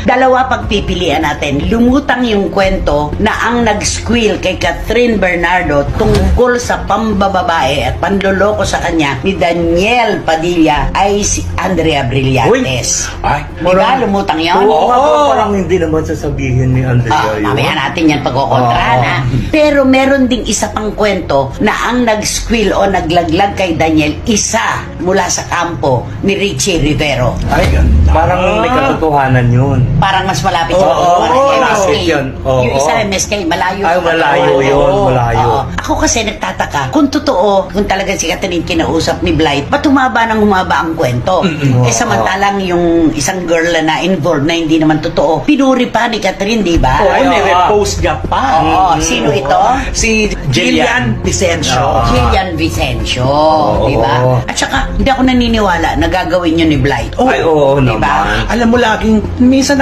Dalawa pagpipilian natin. Lumutang yung kwento na ang nag-squill kay Catherine Bernardo tungkol sa pambababae at panloloko sa kanya ni Daniel Padilla ay si Andrea Brillantes. Ay, Diba? Lumutang yun? Parang hindi naman sasabihin ni Andrea yun. Mamaya natin yan pagkokontrahan ha. Pero meron ding isa pang kwento na ang nag-squill o naglaglag kay Daniel, isa mula sa kampo ni Richie Rivero. ay, ganda. Parang may katotohanan yun. Parang mas malapit sa Oo, katotohanan. oo, MSK. malapit yun. Oo. Yung isa MSK, malayo. Ay, sa malayo katotohanan. yun, Oo. malayo. Oo. Ako kasi nagtataka, kung totoo, kung talagang si Catherine kinausap ni Blythe, ba't humaba ng humaba ang kwento? Samantalang yung isang girl na involved na hindi naman totoo, pinuri pa ni Catherine, di ba? Ay, nire-post niya pa. Oo. Sino ito? Si Jillian Vicencio. Jillian Vicencio, Oo. di ba? At saka, hindi ako naniniwala na gagawin yun ni Blythe. Ay, oo Di ba? naman. Alam mo laging, minsan